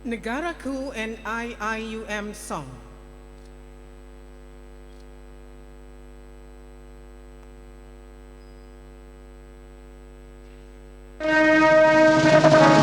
Negaraku and IIUM song. Rakyat biru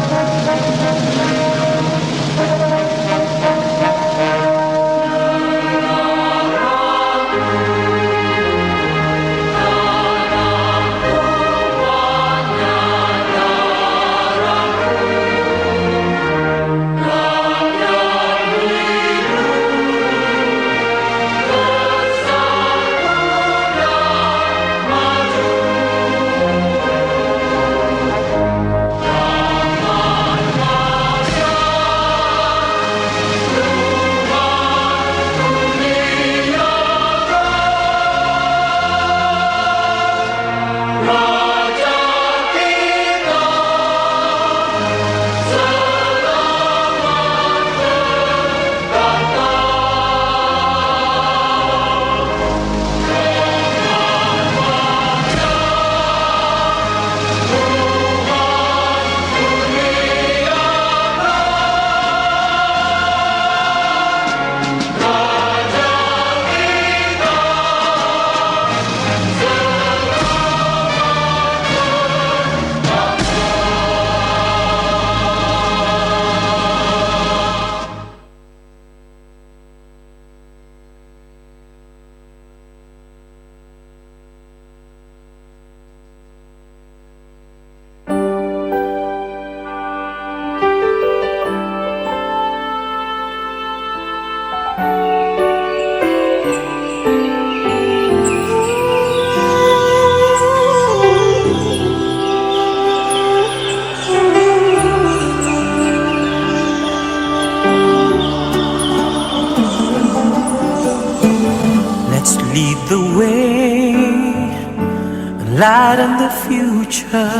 lighten the future,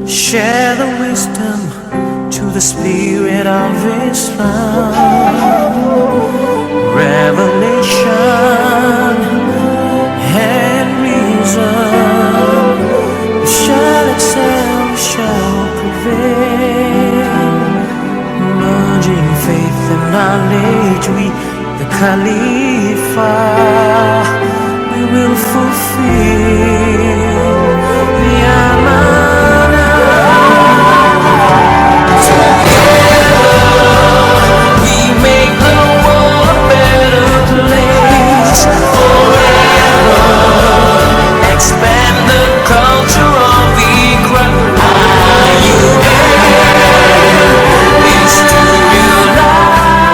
share the wisdom to the spirit of Islam, revelation and reason. We shall excel, we shall prevail, merging faith and knowledge. We, the Khalifa, we will fulfill the amanah. Together we make the world a better place forever. Expand the culture of equal IUM is to realize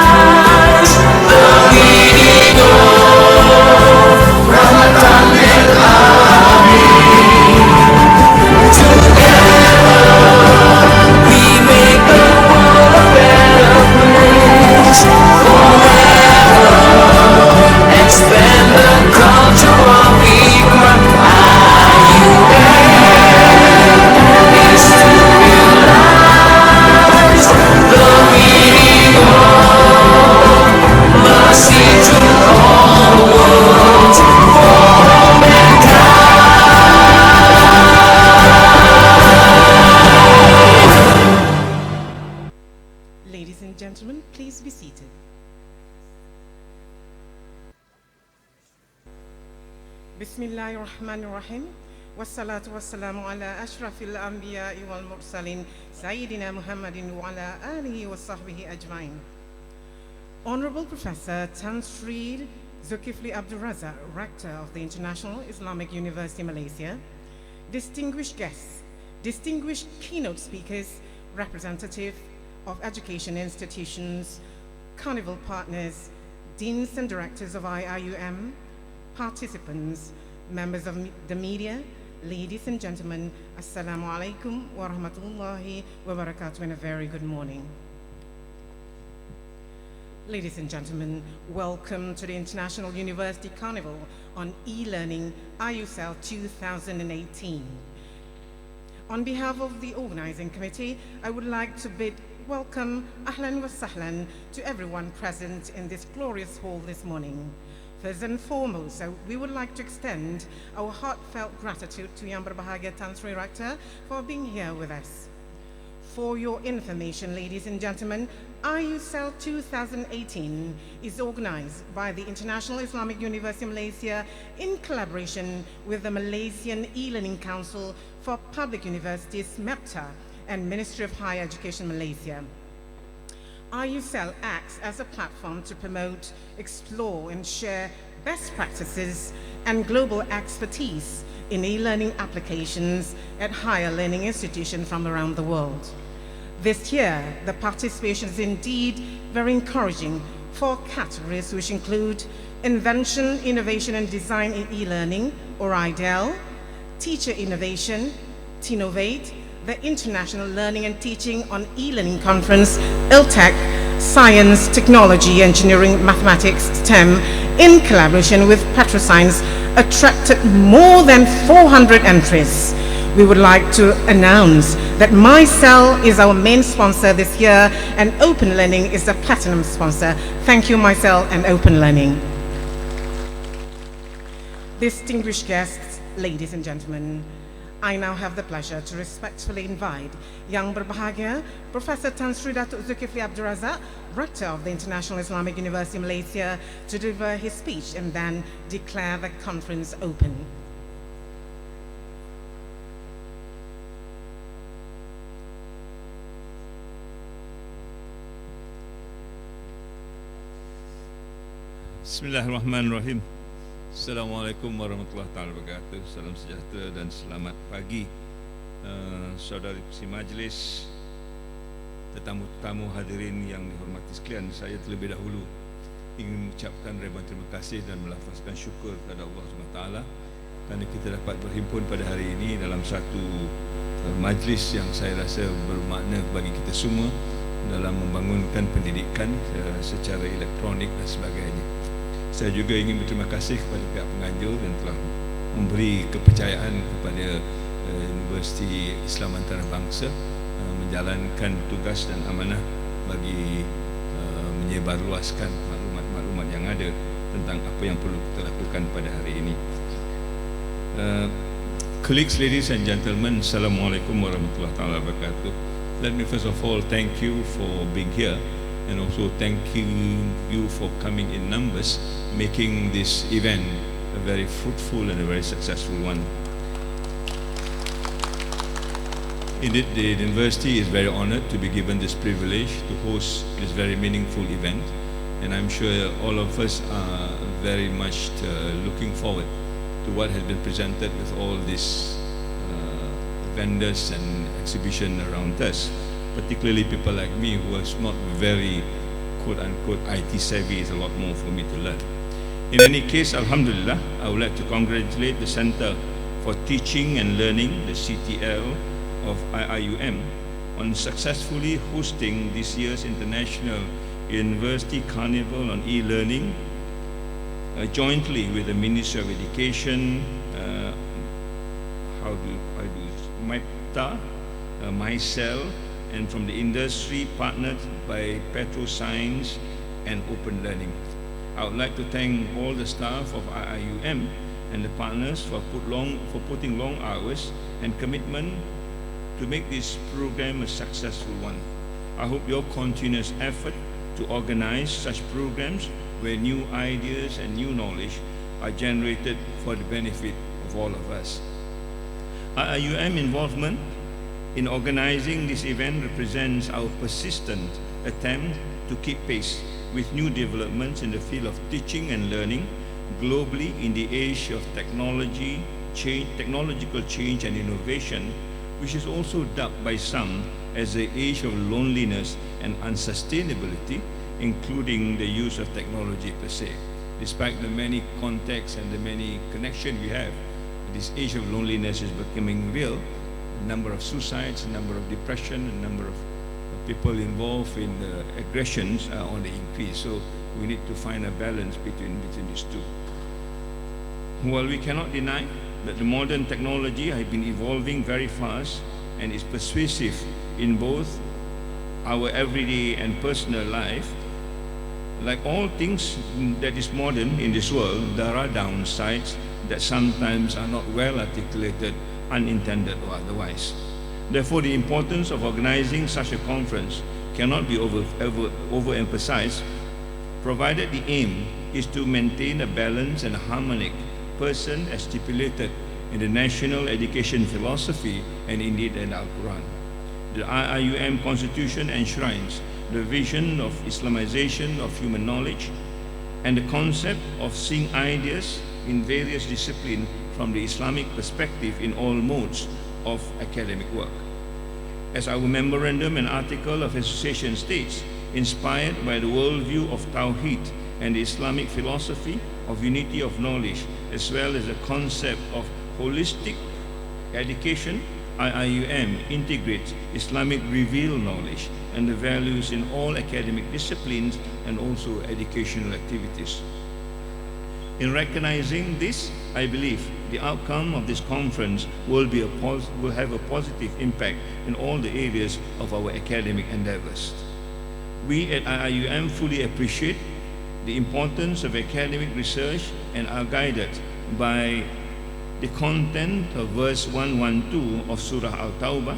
the meaning of Rahmat. Ladies and gentlemen, please be seated. Bismillahirrahmanirrahim. Wassalatu wassalamu ala ashrafil anbiya'i wal mursalin Sayyidina Muhammadin wa ala alihi wa sahbihi ajma'in. Honorable Professor Tan Sri Zulkifli Abdul Razak, Rector of the International Islamic University Malaysia, distinguished guests, distinguished keynote speakers, representative of education institutions, carnival partners, deans and directors of IIUM, participants, members of the media, ladies and gentlemen, Assalamu alaikum wa rahmatullahi wa barakatuh, and a very good morning. Ladies and gentlemen, welcome to the International University Carnival on e-learning IUCEL 2018. On behalf of the organizing committee, I would like to bid welcome, ahlan wa sahlan, to everyone present in this glorious hall this morning. First and foremost, we would like to extend our heartfelt gratitude to Yang Berbahagia Tan Sri Rector for being here with us. For your information, ladies and gentlemen, IUCEL 2018 is organized by the International Islamic University Malaysia in collaboration with the Malaysian E-Learning Council for Public Universities, MEPTA, and Ministry of Higher Education Malaysia. IUCEL acts as a platform to promote, explore, and share best practices and global expertise in e-learning applications at higher learning institutions from around the world. This year, the participation is indeed very encouraging for categories which include Invention, Innovation and Design in E-Learning, or IDEL, Teacher Innovation, Tinnovate, the International Learning and Teaching on E-Learning Conference, ILTEC, Science, Technology, Engineering, Mathematics, STEM, in collaboration with PetroScience, attracted more than 400 entries. We would like to announce that MyCell is our main sponsor this year and Open Learning is the platinum sponsor. Thank you, MyCell and Open Learning. Distinguished guests, ladies and gentlemen, I now have the pleasure to respectfully invite Yang Berbahagia, Professor Tan Sri Datuk Zulkifli Abdul Razak, Rector of the International Islamic University Malaysia, to deliver his speech and then declare the conference open. Bismillahirrahmanirrahim. Assalamualaikum warahmatullahi wabarakatuh. Salam sejahtera dan selamat pagi, saudari penghormati majlis, tetamu-tetamu hadirin yang dihormati sekalian. Saya terlebih dahulu ingin mengucapkan ribuan terima kasih dan melafazkan syukur kepada Allah SWT kerana kita dapat berhimpun pada hari ini dalam satu majlis yang saya rasa bermakna bagi kita semua dalam membangunkan pendidikan secara elektronik dan sebagainya. Saya juga ingin berterima kasih kepada pihak penganjur yang telah memberi kepercayaan kepada Universiti Islam Antarabangsa menjalankan tugas dan amanah bagi menyebarluaskan maklumat-maklumat yang ada tentang apa yang perlu kita lakukan pada hari ini. Colleagues, ladies and gentlemen, Assalamualaikum warahmatullahi wabarakatuh. Let me first of all thank you for being here, and also thank you for coming in numbers, making this event a very fruitful and a very successful one. Indeed, the university is very honored to be given this privilege to host this very meaningful event, and I'm sure all of us are very much looking forward to what has been presented with all these vendors and exhibition around us, particularly people like me who is not very quote-unquote IT savvy. Is a lot more for me to learn. In any case, Alhamdulillah, I would like to congratulate the Center for Teaching and Learning, the CTL of IIUM, on successfully hosting this year's International University Carnival on e-learning, jointly with the Ministry of Education, IUCEL, and from the industry, partnered by PetroScience and Open Learning. I would like to thank all the staff of IIUM and the partners for putting long hours and commitment to make this program a successful one. I hope your continuous effort to organize such programs where new ideas and new knowledge are generated for the benefit of all of us. IIUM involvement in organizing this event represents our persistent attempt to keep pace with new developments in the field of teaching and learning globally in the age of technological change and innovation, which is also dubbed by some as the age of loneliness and unsustainability, including the use of technology per se. Despite the many contacts and the many connections we have, this age of loneliness is becoming real. The number of suicides, the number of depression, the number of people involved in the aggressions are on the increase. So we need to find a balance between these two. While we cannot deny that the modern technology has been evolving very fast and is persuasive in both our everyday and personal life, like all things that is modern in this world, there are downsides that sometimes are not well articulated, unintended or otherwise. Therefore, the importance of organizing such a conference cannot be overemphasized, provided the aim is to maintain a balanced and harmonic person as stipulated in the national education philosophy and indeed in Al-Quran. The IIUM Constitution enshrines the vision of Islamization of human knowledge and the concept of seeing ideas in various disciplines from the Islamic perspective in all modes of academic work. As our memorandum and article of association states, inspired by the worldview of Tawheed and the Islamic philosophy of unity of knowledge, as well as the concept of holistic education, IIUM integrates Islamic revealed knowledge and the values in all academic disciplines and also educational activities. In recognizing this, I believe the outcome of this conference will have a positive impact in all the areas of our academic endeavors. We at IIUM fully appreciate the importance of academic research and are guided by the content of verse 112 of Surah Al-Tawbah,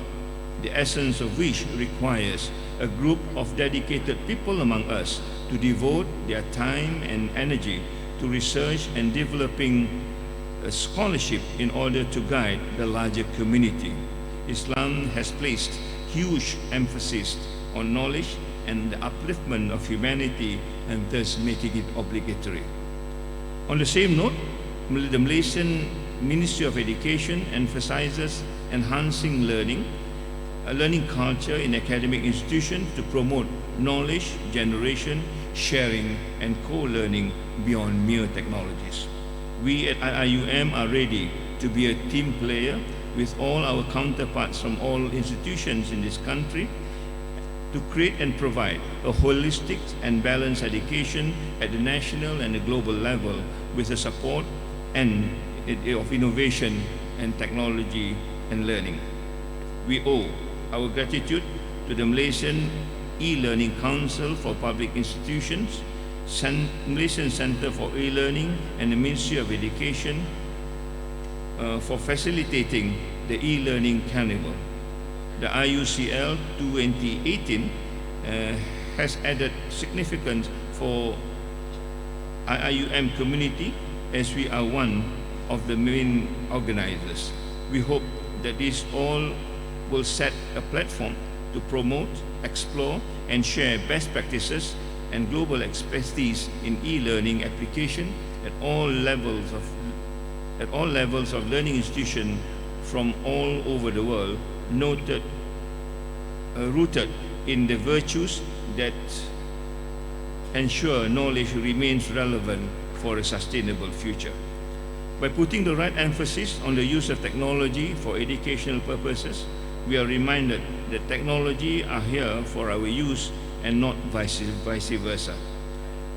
the essence of which requires a group of dedicated people among us to devote their time and energy to research and developing a scholarship in order to guide the larger community. Islam has placed huge emphasis on knowledge and the upliftment of humanity, and thus making it obligatory. On the same note, the Malaysian Ministry of Education emphasizes enhancing learning, a learning culture in academic institutions to promote knowledge generation, sharing, and co-learning beyond mere technologies. We at IIUM are ready to be a team player with all our counterparts from all institutions in this country to create and provide a holistic and balanced education at the national and the global level with the support and of innovation and technology and learning. We owe our gratitude to the Malaysian E-Learning Council for Public Institutions, Malaysian Centre for E-Learning, and the Ministry of Education for facilitating the E-Learning Carnival. The IUCL 2018 has added significance for IIUM community, as we are one of the main organizers. We hope that this all will set a platform to promote, explore, and share best practices and global expertise in e-learning application at all levels of learning institutions from all over the world, rooted in the virtues that ensure knowledge remains relevant for a sustainable future. By putting the right emphasis on the use of technology for educational purposes, we are reminded that technology are here for our use and not vice versa.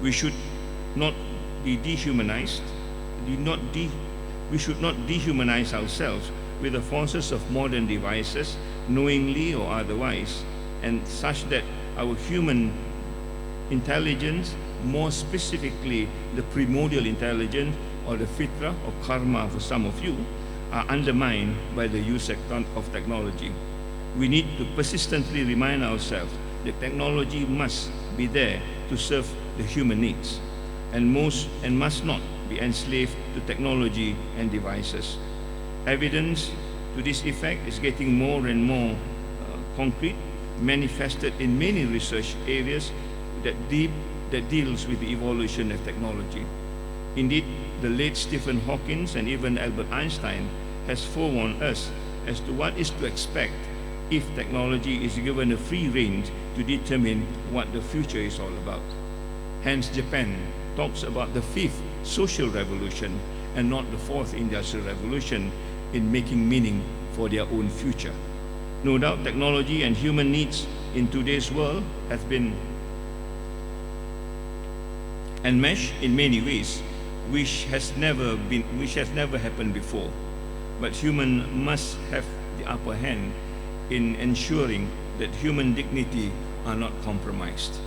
We should not be dehumanized. We should not dehumanize ourselves with the forces of modern devices, knowingly or otherwise, and such that our human intelligence, more specifically the primordial intelligence or the fitra or karma for some of you, are undermined by the use of technology. We need to persistently remind ourselves that technology must be there to serve the human needs and must not be enslaved to technology and devices. Evidence to this effect is getting more and more concrete, manifested in many research areas that deals with the evolution of technology. Indeed, the late Stephen Hawking and even Albert Einstein has forewarned us as to what is to expect if technology is given a free range to determine what the future is all about. Hence, Japan talks about the fifth social revolution and not the fourth industrial revolution in making meaning for their own future. No doubt technology and human needs in today's world have been enmeshed in many ways, which has never happened before. But human must have the upper hand in ensuring that human dignity are not compromised.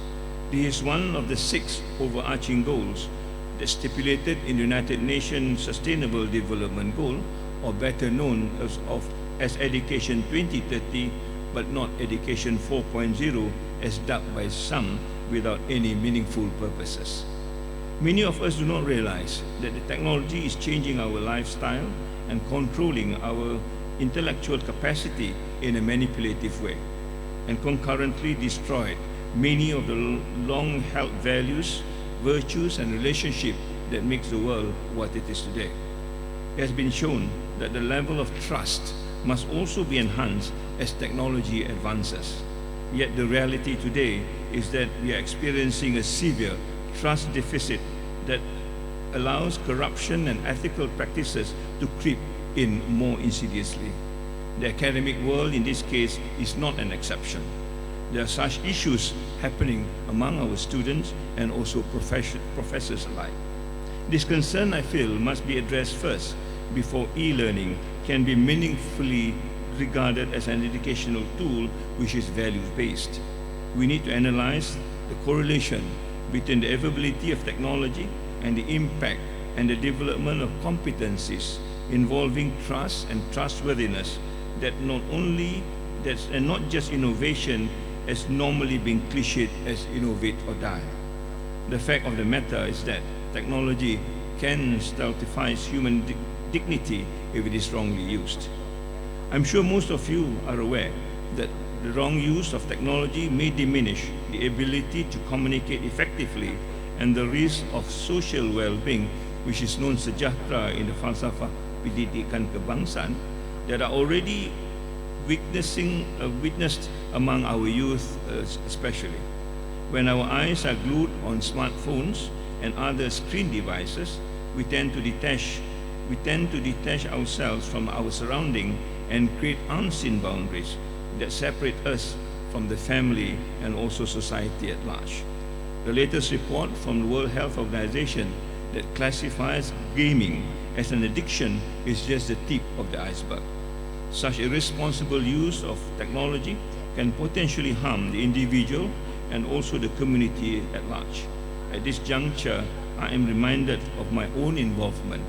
This is one of the 6 overarching goals that stipulated in the United Nations Sustainable Development Goal, or better known as Education 2030, but not Education 4.0 as dubbed by some without any meaningful purposes. Many of us do not realize that the technology is changing our lifestyle and controlling our intellectual capacity in a manipulative way, and concurrently destroyed many of the long-held values, virtues, and relationships that makes the world what it is today. It has been shown that the level of trust must also be enhanced as technology advances. Yet the reality today is that we are experiencing a severe trust deficit that allows corruption and ethical practices to creep in more insidiously. The academic world in this case is not an exception. There are such issues happening among our students and also professors alike. This concern, I feel, must be addressed first before e-learning can be meaningfully regarded as an educational tool which is values-based. We need to analyze the correlation between the availability of technology and the impact and the development of competencies involving trust and trustworthiness that and not just innovation as normally being cliched as innovate or die. The fact of the matter is that technology can stultify human dignity if it is wrongly used. I'm sure most of you are aware that the wrong use of technology may diminish the ability to communicate effectively and the risk of social well-being, which is known sejahtera in the falsafah pendidikan kebangsaan, that are already witnessed among our youth especially. When our eyes are glued on smartphones and other screen devices, we tend to detach ourselves from our surrounding and create unseen boundaries that separate us from the family and also society at large. The latest report from the World Health Organization that classifies gaming as an addiction is just the tip of the iceberg. Such irresponsible use of technology can potentially harm the individual and also the community at large. At this juncture, I am reminded of my own involvement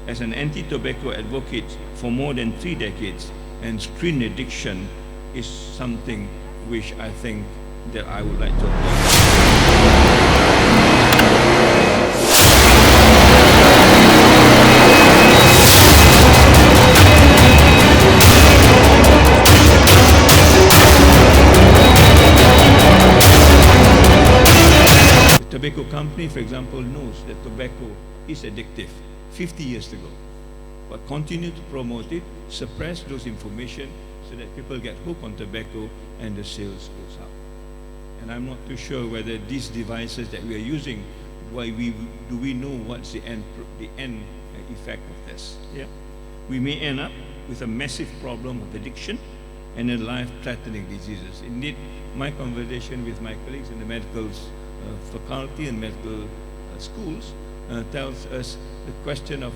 as an anti-tobacco advocate for more than 3 decades, and screen addiction is something which I think that I would like to avoid. The tobacco company, for example, knows that tobacco is addictive 50 years ago, but continue to promote it, suppress those information so that people get hooked on tobacco and the sales goes up. And I'm not too sure whether these devices that we are using, do we know what's the end effect of this? Yeah, we may end up with a massive problem of addiction and a life-threatening diseases. Indeed, my conversation with my colleagues in the medical faculty and medical schools tells us the question of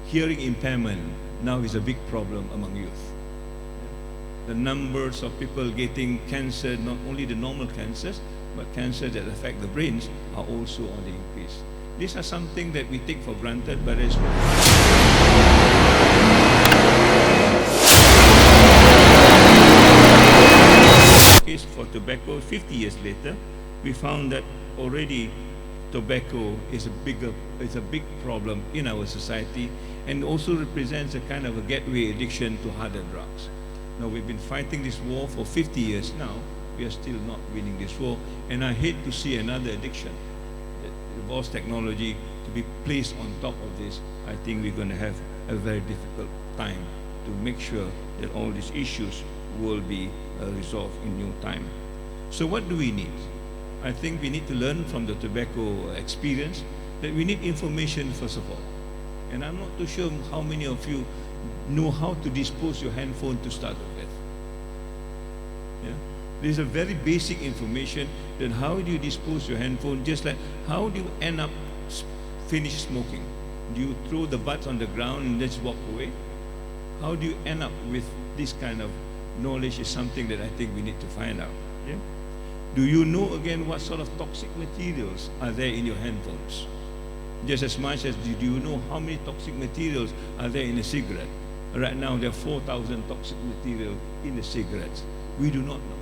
hearing impairment now is a big problem among youth. The numbers of people getting cancer, not only the normal cancers, but cancers that affect the brains, are also on the increase. These are something that we take for granted, but as case for tobacco, 50 years later, we found that already tobacco is a big problem in our society, and also represents a kind of a gateway addiction to harder drugs. Now, we've been fighting this war for 50 years now. We are still not winning this war, and I hate to see another addiction that involves technology to be placed on top of this. I think we're going to have a very difficult time to make sure that all these issues will be resolved in no time. So what do we need? I think we need to learn from the tobacco experience that we need information first of all. And I'm not too sure how many of you know how to dispose your handphone to start with. Yeah? There's a very basic information that how do you dispose your handphone, just like how do you end up finish smoking? Do you throw the butts on the ground and just walk away? How do you end up with this kind of knowledge is something that I think we need to find out. Yeah? Do you know again what sort of toxic materials are there in your handphones? Just as much as do you know how many toxic materials are there in a cigarette? Right now there are 4,000 toxic materials in the cigarettes. We do not know.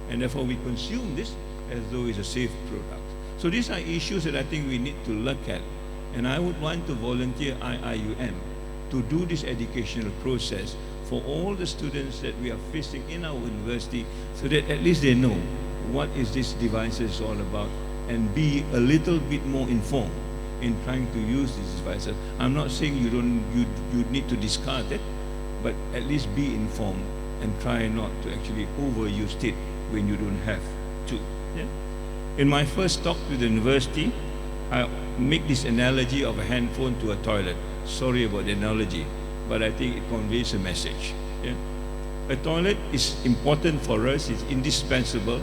And therefore we consume this as though it's a safe product. So these are issues that I think we need to look at. And I would want to volunteer IIUM to do this educational process for all the students that we are facing in our university, so that at least they know what is this device is all about and be a little bit more informed in trying to use these devices. I'm not saying you need to discard it, but at least be informed and try not to actually overuse it when you don't have to. Yeah? In my first talk to the university, I make this analogy of a handphone to a toilet. Sorry about the analogy, but I think it conveys a message. Yeah? A toilet is important for us, it's indispensable,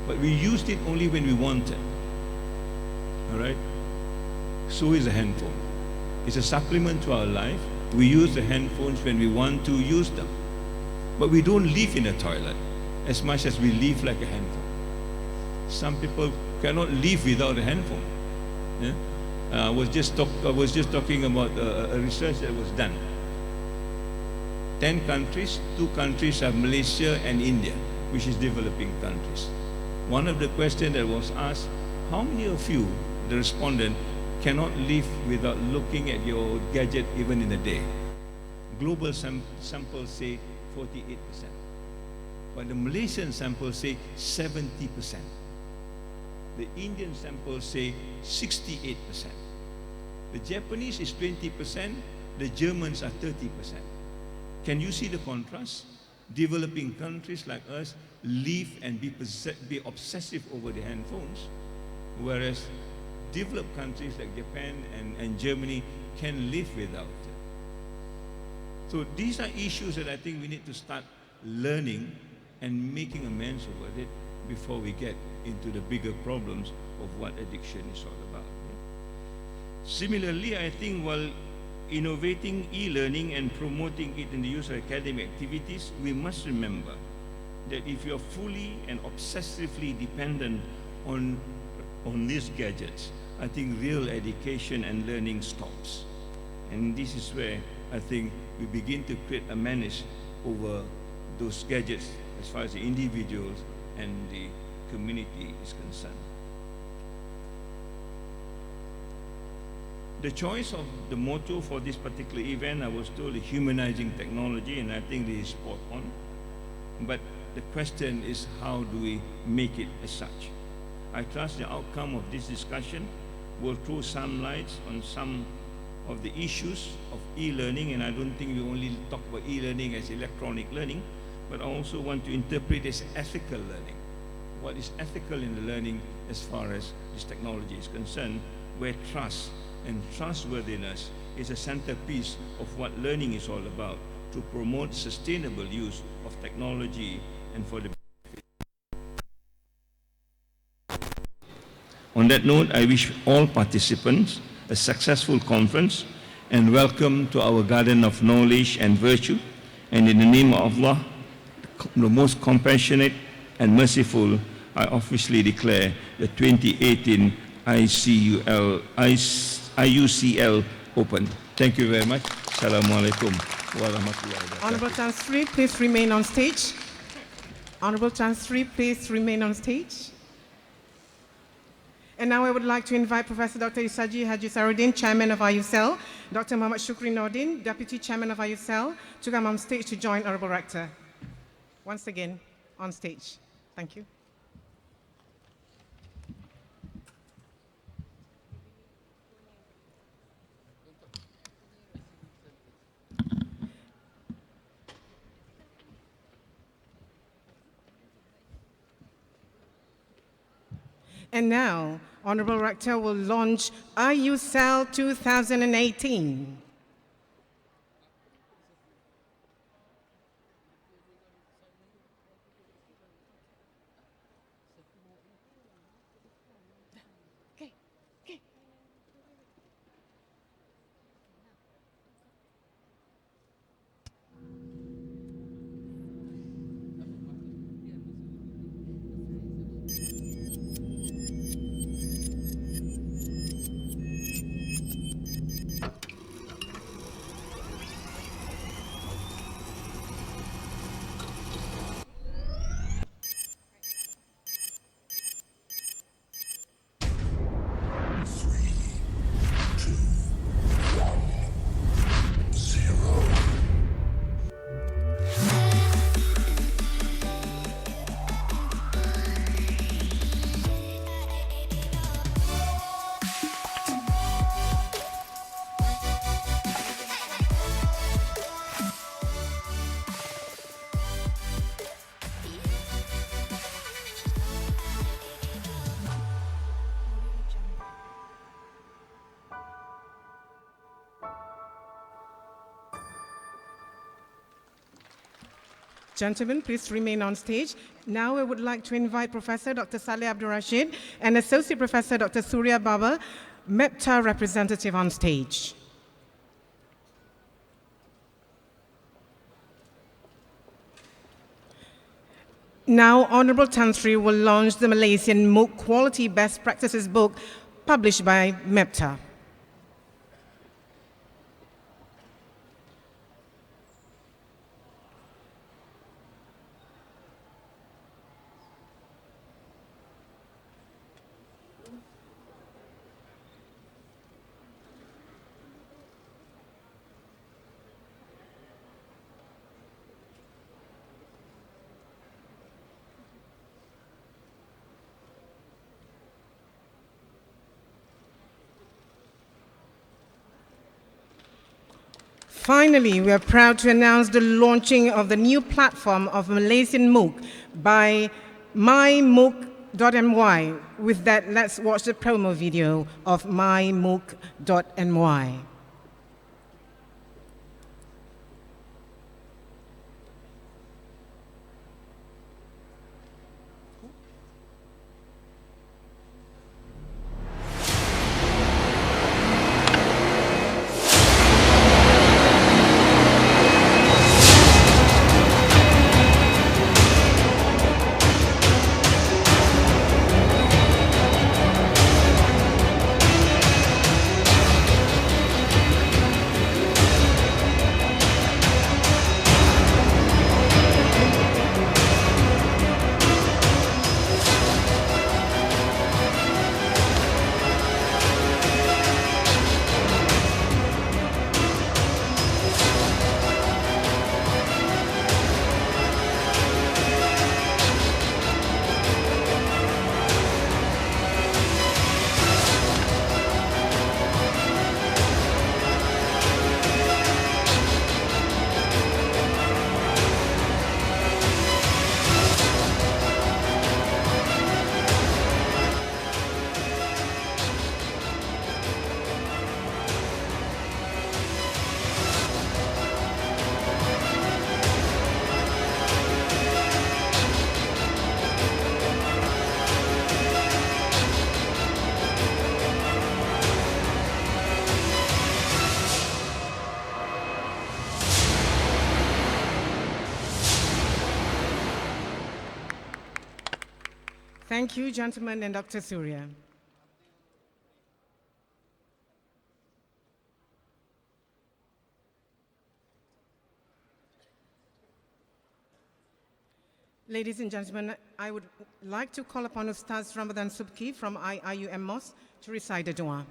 but we used it only when we want it. All right? So is a handphone. It's a supplement to our life. We use the handphones when we want to use them. But we don't live in a toilet as much as we live like a handphone. Some people cannot live without a handphone. Yeah? I was just talking about a research that was done. 10 countries, 2 countries are Malaysia and India, which is developing countries. One of the questions that was asked, how many of you, the respondent, cannot live without looking at your gadget even in a day? Global samples say 48%. But the Malaysian samples say 70%. The Indian samples say 68%. The Japanese is 20%, the Germans are 30%. Can you see the contrast? Developing countries like us live and be obsessive over the handphones, whereas developed countries like Japan and Germany can live without it. So these are issues that I think we need to start learning and making amends over it before we get into the bigger problems of what addiction is all about. Similarly, I think while innovating e-learning and promoting it in the use of academic activities, we must remember that if you are fully and obsessively dependent on these gadgets, I think real education and learning stops. And this is where I think we begin to create a menace over those gadgets as far as the individuals and the community is concerned. The choice of the motto for this particular event, I was told, is humanizing technology, and I think this is spot on. But the question is, how do we make it as such? I trust the outcome of this discussion will throw some lights on some of the issues of e-learning, and I don't think we only talk about e-learning as electronic learning, but I also want to interpret it as ethical learning. What is ethical in the learning as far as this technology is concerned, where trust and trustworthiness is a centerpiece of what learning is all about, to promote sustainable use of technology and for the benefit. On that note, I wish all participants a successful conference and welcome to our garden of knowledge and virtue. And in the name of Allah, the most compassionate and merciful, I officially declare the 2018 IUCL open. Thank you very much. Assalamualaikum warahmatullahi wabarakatuh. Honorable Chancellor, please remain on stage. Honorable Chancellor, please remain on stage. And now I would like to invite Professor Dr. Isaji Haji Sarudin, Chairman of IUCEL, Dr. Muhammad Shukri Nordin, Deputy Chairman of IUCEL, to come on stage to join Honorable Rector. Once again, on stage. Thank you. And now, Honorable Rector will launch IUCEL 2018. Gentlemen, please remain on stage. Now I would like to invite Professor Dr. Saleh Abdul Rashid and Associate Professor Dr. Surya Baba, MEPTA representative, on stage. Now, Honorable Tan Sri will launch the Malaysian MOOC Quality Best Practices book published by MEPTA. Finally, we are proud to announce the launching of the new platform of Malaysian MOOC by mymooc.my. With that, let's watch the promo video of mymooc.my. Thank you, gentlemen, and Dr. Surya. Ladies and gentlemen, I would like to call upon Ustaz Ramadan Subki from IIUM Mosque to recite the dua.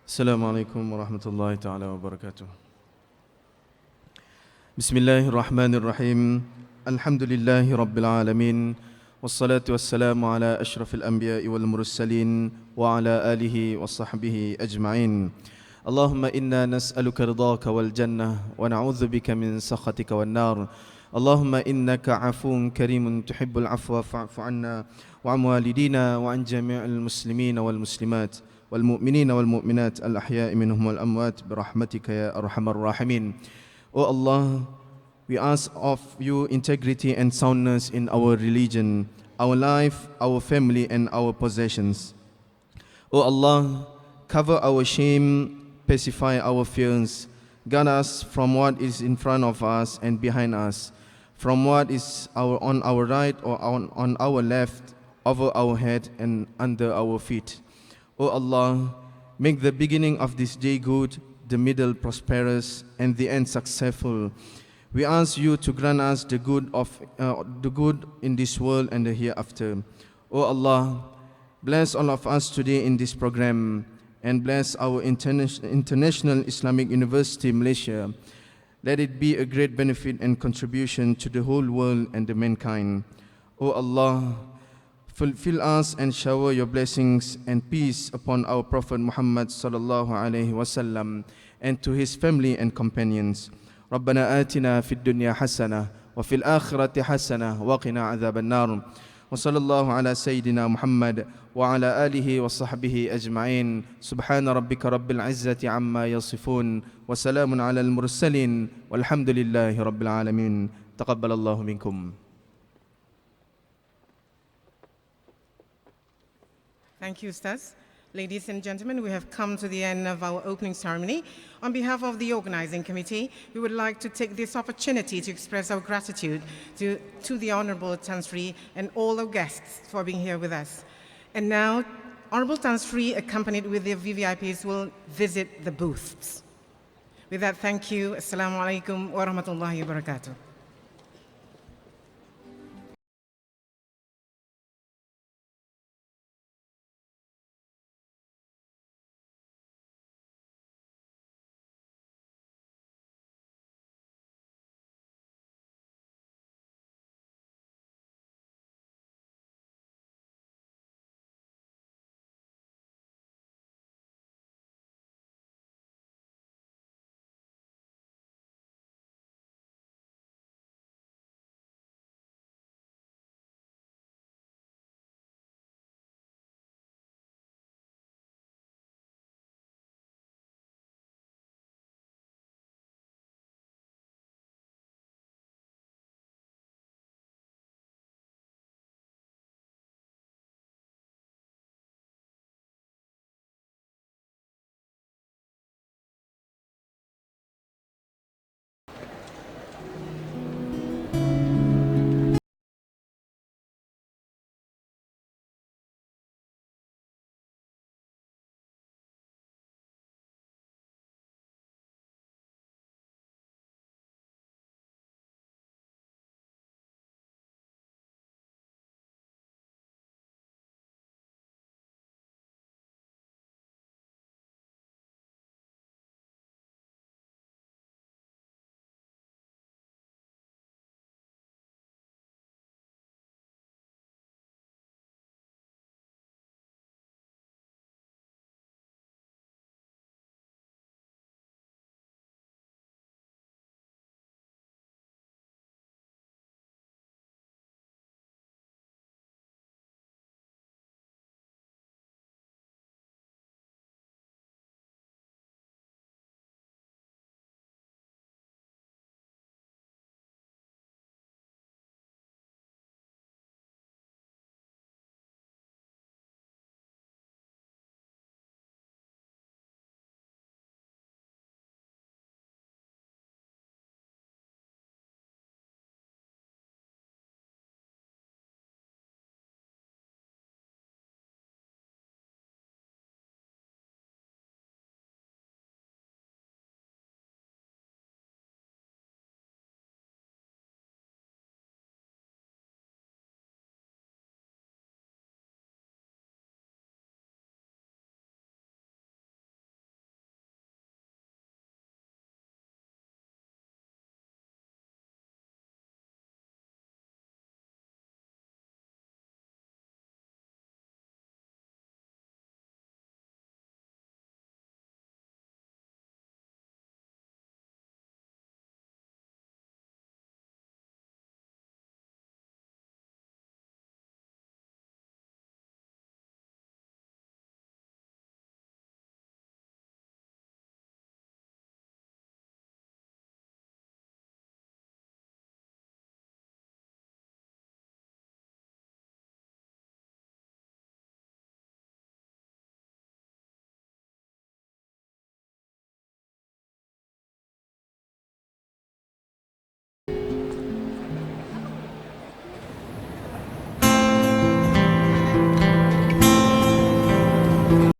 السلام عليكم ورحمة الله تعالى وبركاته. بسم الله الرحمن الرحيم. الحمد لله رب العالمين والصلاة والسلام على أشرف الأنبياء والمرسلين وعلى آله وصحبه أجمعين. اللهم إنا نسألك رضاك والجنة ونعوذ بك من سخطك والنار. اللهم إنك عفو كريم تحب العفو فاعف عنا وعن والدينا وعن جميع المسلمين والمسلمات والمؤمنين والمؤمنات الأحياء منهم والأموات برحمتك يا أرحم الراحمين. O Allah, we ask of you integrity and soundness in our religion, our life, our family and our possessions. O Allah, cover our shame, pacify our fears, guard us from what is in front of us and behind us, from what is on our right or on our left, over our head and under our feet. O Allah, make the beginning of this day good, the middle prosperous, and the end successful. We ask you to grant us the good in this world and the hereafter. O Allah, bless all of us today in this program, and bless our International Islamic University Malaysia. Let it be a great benefit and contribution to the whole world and the mankind. O Allah, fulfill us and shower your blessings and peace upon our Prophet Muhammad sallallahu alaihi wasallam and to his family and companions. ربنا آتنا في الدنيا حسنة وفي الآخرة حسنة وقنا عذاب النار. وصلى الله على سيدنا محمد وعلى آله وصحبه أجمعين. سبحان ربك رب العزة عما يصفون وسلام على المرسلين والحمد لله رب العالمين. تقبل الله منكم. Thank you, Ustaz. Ladies and gentlemen, we have come to the end of our opening ceremony. On behalf of the organizing committee, we would like to take this opportunity to express our gratitude to the Honorable Tan Sri and all our guests for being here with us. And now, Honorable Tan Sri, accompanied with the VVIPs, will visit the booths. With that, thank you. Assalamu alaikum wa rahmatullahi wa barakatuh.